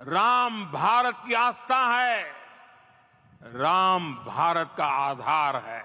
राम भारत की आस्था है, राम भारत का आधार है,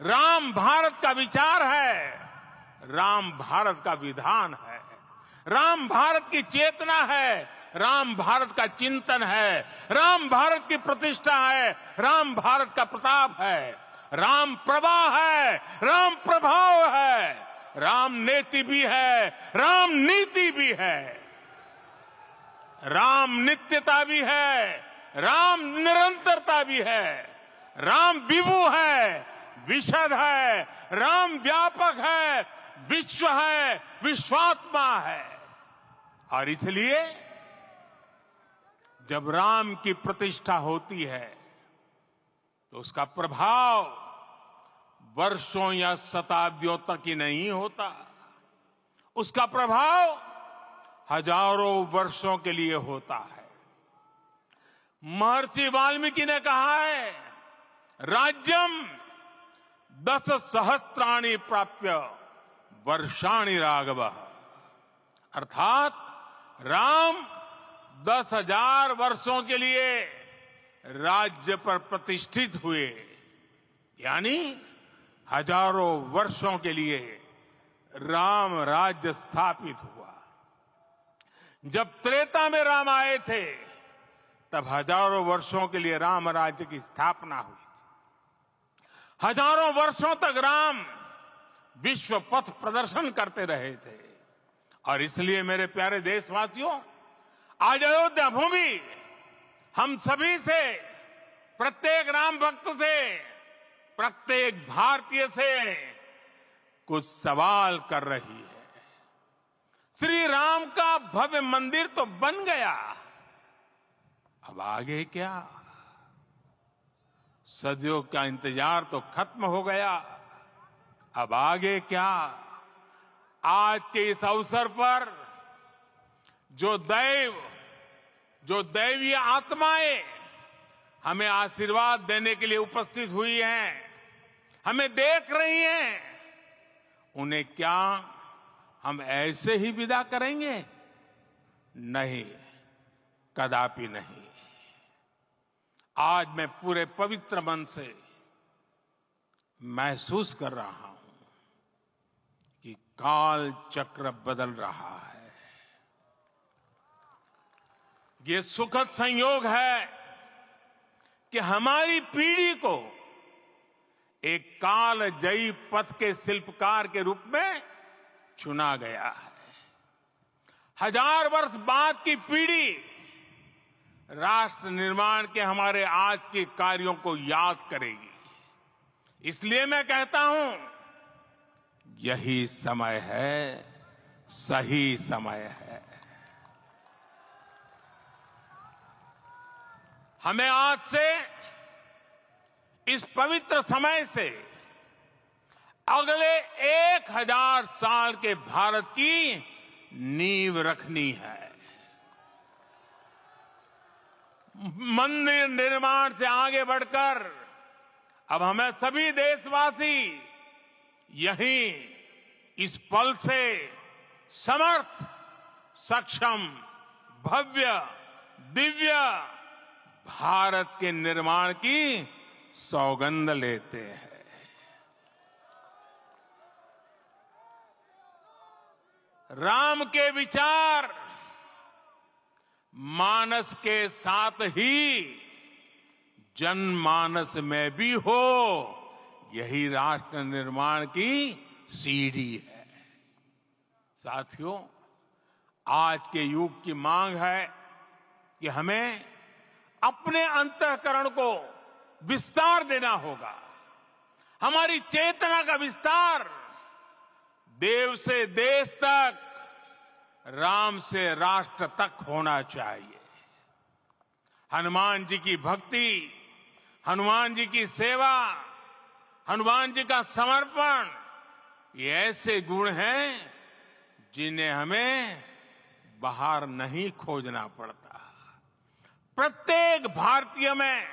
राम भारत का विचार है, राम भारत का विधान है, राम भारत की चेतना है, राम भारत का चिंतन है, राम भारत की प्रतिष्ठा है, राम भारत का प्रताप है, राम प्रवाह है, राम प्रभाव है, राम नेति भी है, राम नीति भी है, राम नित्यता भी है, राम निरंतरता भी है, राम विभु है, विशद है, राम व्यापक है, विश्व है, विश्वात्मा है। और इसलिए जब राम की प्रतिष्ठा होती है तो उसका प्रभाव वर्षों या शताब्दियों तक ही नहीं होता, उसका प्रभाव हजारों वर्षों के लिए होता है। महर्षि वाल्मीकि ने कहा है, राज्यम 10 सहस्त्राणि प्राप्य वर्षाणि राघव, अर्थात राम 10,000 वर्षों के लिए राज्य पर प्रतिष्ठित हुए, यानी हजारों वर्षों के लिए राम राज्य स्थापित हुआ। जब त्रेता में राम आए थे तब हजारों वर्षों के लिए राम राज्य की स्थापना हुई थी। हजारों वर्षों तक राम विश्व पथ प्रदर्शन करते रहे थे। और इसलिए मेरे प्यारे देशवासियों, आज अयोध्या भूमि हम सभी से, प्रत्येक राम भक्त से, प्रत्येक भारतीय से कुछ सवाल कर रही है। श्री राम का भव्य मंदिर तो बन गया, अब आगे क्या? सदियों का इंतजार तो खत्म हो गया, अब आगे क्या? आज के इस अवसर पर जो दैवीय आत्माएं हमें आशीर्वाद देने के लिए उपस्थित हुई हैं, हमें देख रही हैं, उन्हें क्या हम ऐसे ही विदा करेंगे? नहीं, कदापि नहीं। आज मैं पूरे पवित्र मन से महसूस कर रहा हूं कि काल चक्र बदल रहा है। ये सुखद संयोग है कि हमारी पीढ़ी को एक कालजयी पथ के शिल्पकार के रूप में चुना गया है। 1000 वर्ष बाद की पीढ़ी राष्ट्र निर्माण के हमारे आज के कार्यों को याद करेगी। इसलिए मैं कहता हूं, यही समय है, सही समय है। हमें आज से, इस पवित्र समय से अगले 1000 साल के भारत की नींव रखनी है। मंदिर निर्माण से आगे बढ़कर अब हमें सभी देशवासी यहीं इस पल से समर्थ, सक्षम, भव्य, दिव्य भारत के निर्माण की सौगंध लेते हैं। राम के विचार मानस के साथ ही जनमानस में भी हो, यही राष्ट्र निर्माण की सीढ़ी है। साथियों, आज के युग की मांग है कि हमें अपने अंतःकरण को विस्तार देना होगा। हमारी चेतना का विस्तार देव से देश तक, राम से राष्ट्र तक होना चाहिए। हनुमान जी की भक्ति, हनुमान जी की सेवा, हनुमान जी का समर्पण, ये ऐसे गुण हैं जिन्हें हमें बाहर नहीं खोजना पड़ता। प्रत्येक भारतीय में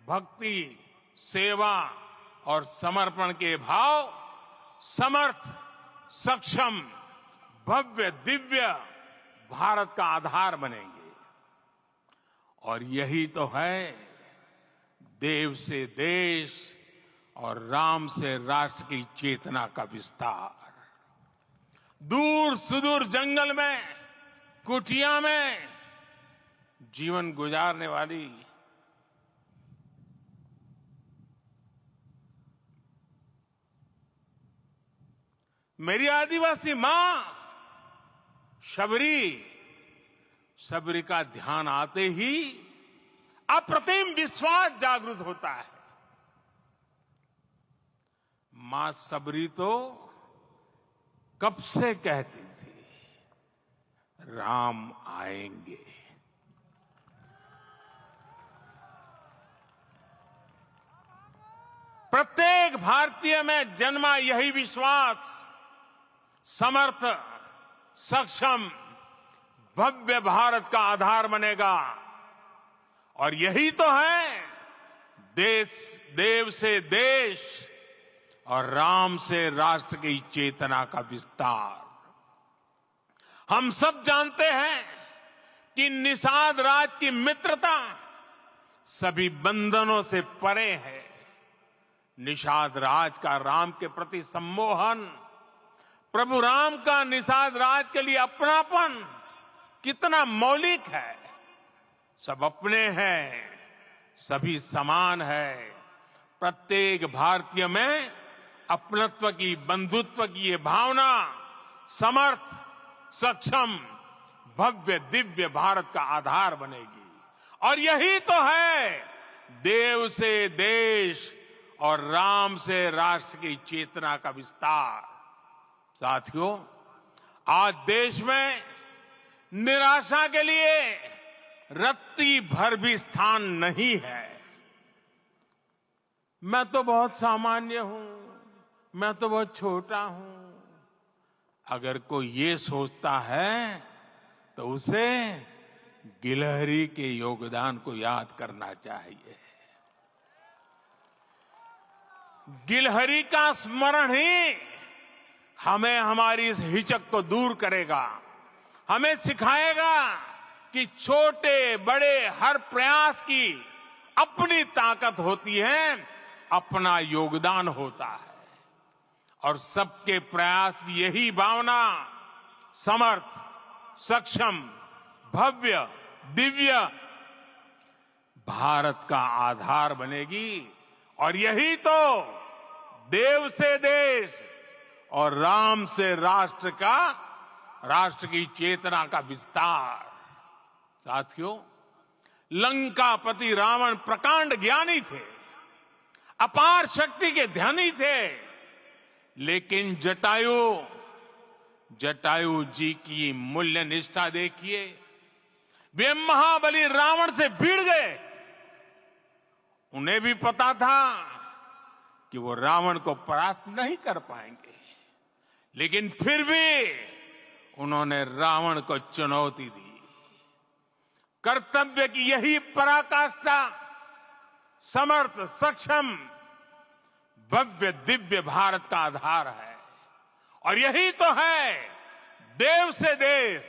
भक्ति, सेवा और समर्पण के भाव समर्थ, सक्षम, भव्य, दिव्य भारत का आधार बनेंगे। और यही तो है देव से देश और राम से राष्ट्र की चेतना का विस्तार। दूर सुदूर जंगल में, कुटिया में जीवन गुजारने वाली मेरी आदिवासी मां शबरी का ध्यान आते ही अप्रतिम विश्वास जागृत होता है। मां शबरी तो कब से कहती थी, राम आएंगे। प्रत्येक भारतीय में जन्मा यही विश्वास समर्थ, सक्षम, भव्य भारत का आधार बनेगा। और यही तो है देव से देश और राम से राष्ट्र की चेतना का विस्तार। हम सब जानते हैं कि निषाद राज की मित्रता सभी बंधनों से परे है। निषाद राज का राम के प्रति सम्मोहन, प्रभु राम का निषाद राज के लिए अपनापन कितना मौलिक है। सब अपने हैं, सभी समान है। प्रत्येक भारतीय में अपनत्व की, बंधुत्व की ये भावना समर्थ, सक्षम, भव्य, दिव्य भारत का आधार बनेगी। और यही तो है देव से देश और राम से राष्ट्र की चेतना का विस्तार। साथियों, आज देश में निराशा के लिए रत्ती भर भी स्थान नहीं है। मैं तो बहुत सामान्य हूं, मैं तो बहुत छोटा हूं। अगर कोई ये सोचता है तो उसे गिलहरी के योगदान को याद करना चाहिए। गिलहरी का स्मरण ही हमें हमारी इस हिचक को दूर करेगा, हमें सिखाएगा कि छोटे बड़े हर प्रयास की अपनी ताकत होती है, अपना योगदान होता है। और सबके प्रयास की यही भावना समर्थ, सक्षम, भव्य, दिव्य भारत का आधार बनेगी। और यही तो देव से देश और राम से राष्ट्र की चेतना का विस्तार। साथियों, लंकापति रावण प्रकांड ज्ञानी थे, अपार शक्ति के धनी थे, लेकिन जटायु जी की मूल्य निष्ठा देखिए। वे महाबली रावण से भिड़ गए। उन्हें भी पता था कि वो रावण को परास्त नहीं कर पाएंगे, लेकिन फिर भी उन्होंने रावण को चुनौती दी। कर्तव्य की यही पराकाष्ठा समर्थ, सक्षम, भव्य, दिव्य भारत का आधार है। और यही तो है देव से देश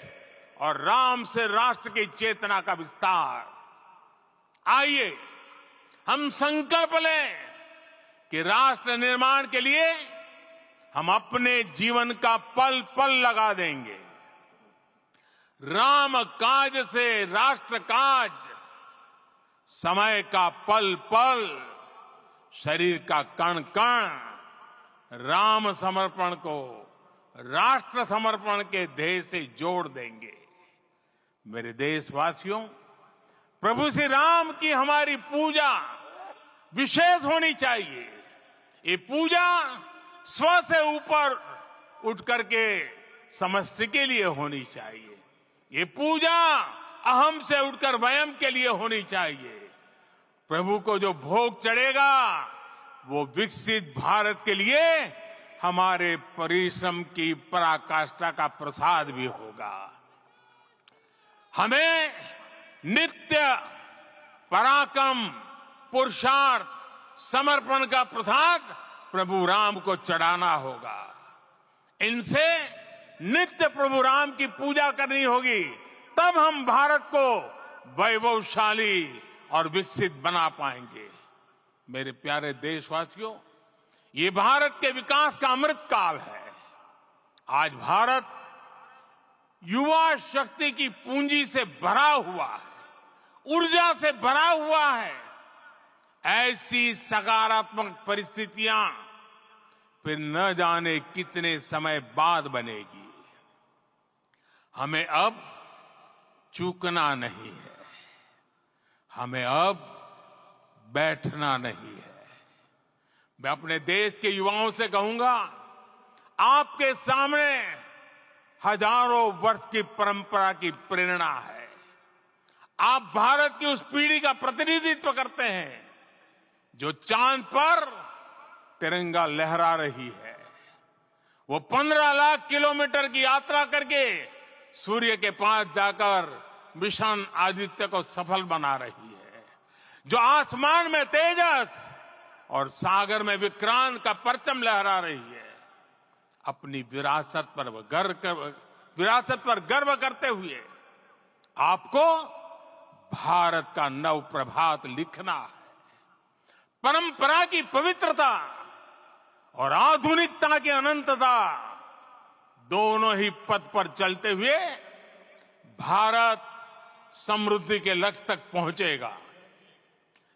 और राम से राष्ट्र की चेतना का विस्तार। आइए हम संकल्प लें कि राष्ट्र निर्माण के लिए हम अपने जीवन का पल पल लगा देंगे। राम काज से राष्ट्र काज, समय का पल पल, शरीर का कण कण राम समर्पण को राष्ट्र समर्पण के ध्येय से जोड़ देंगे। मेरे देशवासियों, प्रभु श्री राम की हमारी पूजा विशेष होनी चाहिए। ये पूजा स्व से ऊपर उठ करके समष्टि के लिए होनी चाहिए। ये पूजा अहम से उठकर वयम के लिए होनी चाहिए। प्रभु को जो भोग चढ़ेगा वो विकसित भारत के लिए हमारे परिश्रम की पराकाष्ठा का प्रसाद भी होगा। हमें नित्य पराक्रम, पुरुषार्थ, समर्पण का प्रसाद प्रभु राम को चढ़ाना होगा। इनसे नित्य प्रभु राम की पूजा करनी होगी। तब हम भारत को वैभवशाली और विकसित बना पाएंगे। मेरे प्यारे देशवासियों, ये भारत के विकास का अमृत काल है। आज भारत युवा शक्ति की पूंजी से भरा हुआ है, ऊर्जा से भरा हुआ है। ऐसी सकारात्मक परिस्थितियां फिर न जाने कितने समय बाद बनेगी। हमें अब चूकना नहीं है, हमें अब बैठना नहीं है। मैं अपने देश के युवाओं से कहूंगा, आपके सामने हजारों वर्ष की परंपरा की प्रेरणा है। आप भारत की उस पीढ़ी का प्रतिनिधित्व करते हैं जो चांद पर तिरंगा लहरा रही है। वो 15 लाख किलोमीटर की यात्रा करके सूर्य के पास जाकर मिशन आदित्य को सफल बना रही है। जो आसमान में तेजस और सागर में विक्रांत का परचम लहरा रही है। अपनी विरासत पर गर्व करते हुए आपको भारत का नव प्रभात लिखना है। परंपरा की पवित्रता और आधुनिकता की अनंतता दोनों ही पथ पर चलते हुए भारत समृद्धि के लक्ष्य तक पहुंचेगा।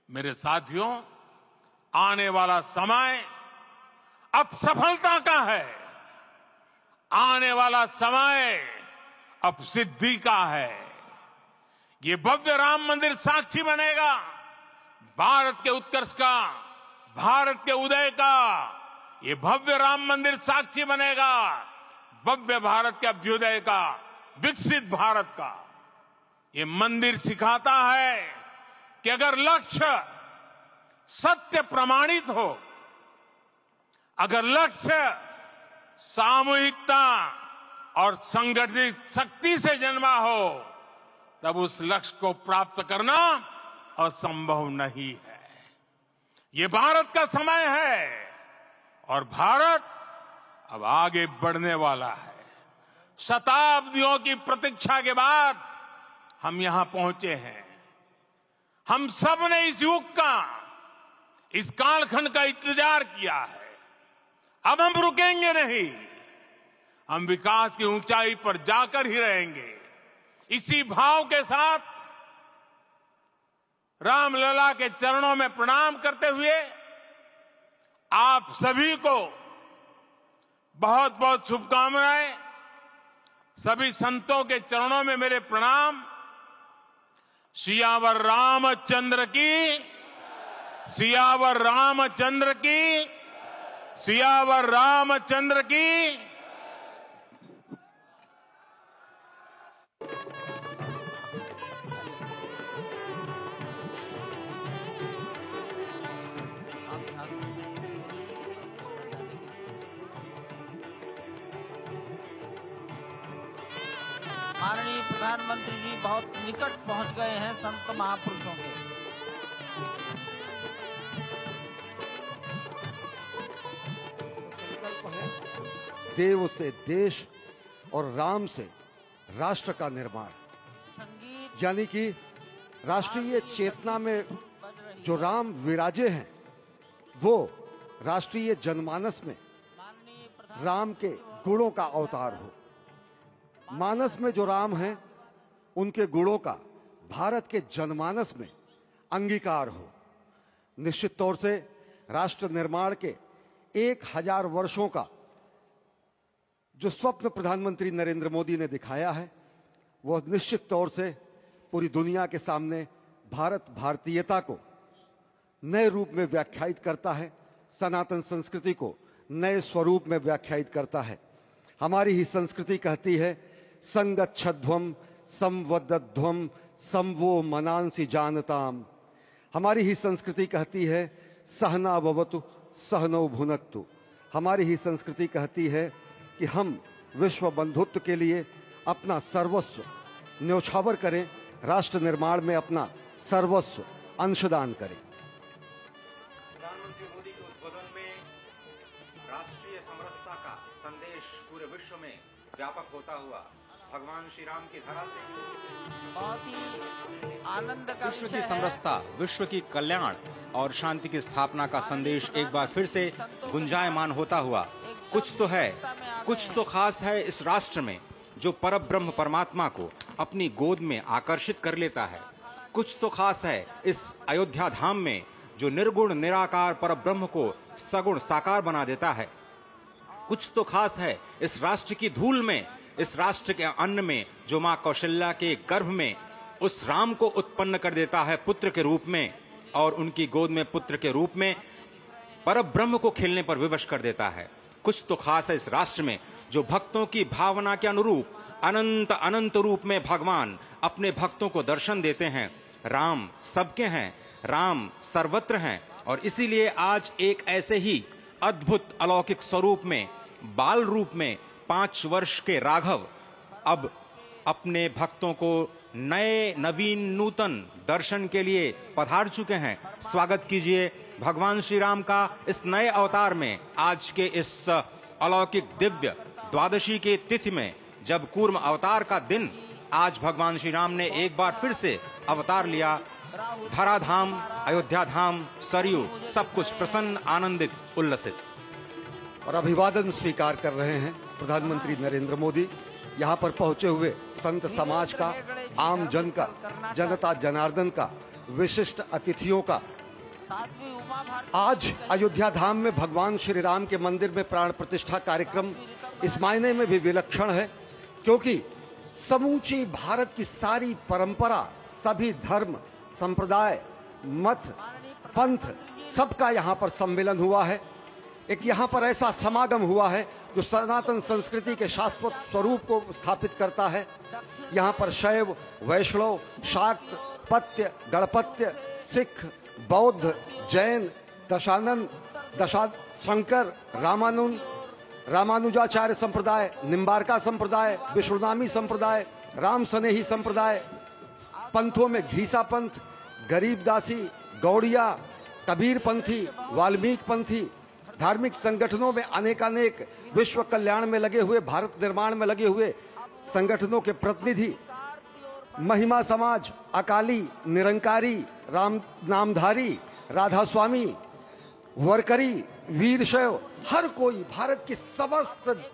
मेरे साथियों, आने वाला समय अब सफलता का है। आने वाला समय अब सिद्धि का है। ये भव्य राम मंदिर साक्षी बनेगा भारत के उत्कर्ष का, भारत के उदय का। ये भव्य राम मंदिर साक्षी बनेगा भव्य भारत के अभ्युदय का, विकसित भारत का। ये मंदिर सिखाता है कि अगर लक्ष्य सत्य प्रमाणित हो, अगर लक्ष्य सामूहिकता और संगठित शक्ति से जन्मा हो, तब उस लक्ष्य को प्राप्त करना असंभव नहीं है। ये भारत का समय है और भारत अब आगे बढ़ने वाला है। शताब्दियों की प्रतीक्षा के बाद हम यहां पहुंचे हैं। हम सब ने इस युग का, इस कालखंड का इंतजार किया है। अब हम रुकेंगे नहीं। हम विकास की ऊंचाई पर जाकर ही रहेंगे। इसी भाव के साथ रामलला के चरणों में प्रणाम करते हुए आप सभी को बहुत बहुत शुभकामनाएं। सभी संतों के चरणों में मेरे प्रणाम। सियावर रामचंद्र की, सियावर रामचंद्र की, सियावर रामचंद्र की। माननीय प्रधानमंत्री जी बहुत निकट पहुंच गए हैं संत महापुरुषों के। संकल्प है देव से देश और राम से राष्ट्र का निर्माण। संगीत यानी कि राष्ट्रीय चेतना में जो राम विराजे हैं, वो राष्ट्रीय जनमानस में राम के गुणों का अवतार हो। मानस में जो राम हैं, उनके गुणों का भारत के जनमानस में अंगीकार हो। निश्चित तौर से राष्ट्र निर्माण के 1000 वर्षों का जो स्वप्न प्रधानमंत्री नरेंद्र मोदी ने दिखाया है, वह निश्चित तौर से पूरी दुनिया के सामने भारत भारतीयता को नए रूप में व्याख्यायित करता है, सनातन संस्कृति को नए स्वरूप में व्याख्यायित करता है। हमारी ही संस्कृति कहती है, संगच्छध्वम संवदध्वम संवो मनांसि जानताम। हमारी ही संस्कृति कहती है, सहना भवतु सहनौ भुनक्तु। हमारी ही संस्कृति कहती है कि हम विश्व बंधुत्व के लिए अपना सर्वस्व न्यौछावर करें, राष्ट्र निर्माण में अपना सर्वस्व अंशदान करें। प्रधानमंत्री मोदी के उद्बोधन में राष्ट्रीय समरसता का संदेश पूरे विश्व में व्यापक होता हुआ भगवान श्री राम की धरा से। बहुत ही आनंद का विश्व विषय की है। समरसता, विश्व की कल्याण और शांति की स्थापना का संदेश एक बार फिर से गुंजायमान होता हुआ, कुछ तो है, कुछ तो खास है इस राष्ट्र में जो परब्रह्म परमात्मा को अपनी गोद में आकर्षित कर लेता है। कुछ तो खास है इस अयोध्या धाम में जो निर्गुण निराकार परब्रह्म को सगुण साकार बना देता है। कुछ तो खास है इस राष्ट्र की धूल में, इस राष्ट्र के अन्न में जो मां कौशल्या के गर्भ में उस राम को उत्पन्न कर देता है पुत्र के रूप में, और उनकी गोद में पुत्र के रूप में परब्रह्म को खिलने पर विवश कर देता है। कुछ तो खास है इस राष्ट्र में जो भक्तों की भावना के अनुरूप अनंत अनंत रूप में भगवान अपने भक्तों को दर्शन देते हैं। राम सबके हैं, राम सर्वत्र हैं, और इसीलिए आज एक ऐसे ही अद्भुत अलौकिक स्वरूप में, बाल रूप में 5 वर्ष के राघव अब अपने भक्तों को नए नवीन नूतन दर्शन के लिए पधार चुके हैं। स्वागत कीजिए भगवान श्री राम का इस नए अवतार में। आज के इस अलौकिक दिव्य द्वादशी के तिथि में, जब कूर्म अवतार का दिन, आज भगवान श्री राम ने एक बार फिर से अवतार लिया। धराधाम, अयोध्या धाम, सरयू, सब कुछ प्रसन्न, आनंदित, उल्लसित। और अभिवादन स्वीकार कर रहे हैं प्रधानमंत्री नरेंद्र मोदी। यहाँ पर पहुंचे हुए संत समाज का, आम जन का, जनता जनार्दन का, विशिष्ट अतिथियों का। आज अयोध्या धाम में भगवान श्री राम के मंदिर में प्राण प्रतिष्ठा कार्यक्रम इस मायने में भी विलक्षण है क्योंकि समूची भारत की सारी परंपरा, सभी धर्म, संप्रदाय, मत, पंथ, सबका यहाँ पर सम्मेलन हुआ है। एक यहाँ पर ऐसा समागम हुआ है जो सनातन संस्कृति के शाश्वत स्वरूप को स्थापित करता है। यहाँ पर शैव, वैष्णव, शाक्त, पत्य, गणपत्य, सिख, बौद्ध, जैन, दशानंद, शंकर, रामानुजाचार्य संप्रदाय, निम्बारका संप्रदाय, विष्णुनामी संप्रदाय, राम स्नेही संप्रदाय, पंथों में घीसा पंथ, गरीबदासी, गौड़िया, कबीर पंथी, वाल्मीकि पंथी, धार्मिक संगठनों में अनेकानेक विश्व कल्याण में लगे हुए, भारत निर्माण में लगे हुए संगठनों के प्रतिनिधि, महिमा समाज, अकाली, निरंकारी, राम नामधारी, राधा स्वामी, वरकरी, वीरशैव, हर कोई भारत की समस्त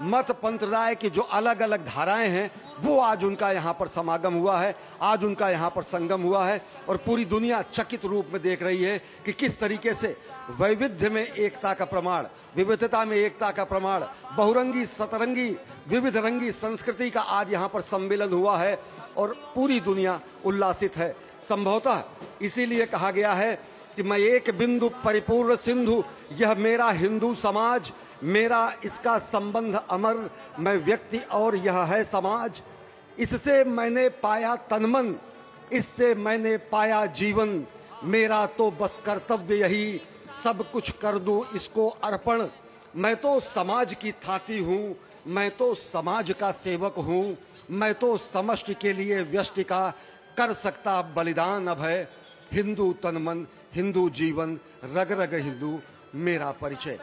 मत पंथराय की जो अलग अलग धाराएं हैं वो आज उनका यहाँ पर समागम हुआ है, आज उनका यहाँ पर संगम हुआ है। और पूरी दुनिया चकित रूप में देख रही है कि किस तरीके से वैविध्य में एकता का प्रमाण, विविधता में एकता का प्रमाण, बहुरंगी सतरंगी विविध रंगी संस्कृति का आज यहाँ पर सम्मेलन हुआ है और पूरी दुनिया उल्लासित है। संभवतः इसीलिए कहा गया है कि मैं एक बिंदु परिपूर्ण सिंधु, यह मेरा हिंदू समाज, मेरा इसका संबंध अमर, मैं व्यक्ति और यह है समाज। इससे मैंने पाया तनमन, इससे मैंने पाया जीवन, मेरा तो बस कर्तव्य यही, सब कुछ कर दूं इसको अर्पण। मैं तो समाज की थाती हूं, मैं तो समाज का सेवक हूं, मैं तो समष्टि के लिए व्यष्टि का कर सकता बलिदान अब है। हिंदू तनमन, हिंदू जीवन, रग रग हिंदू, मेरा परिचय।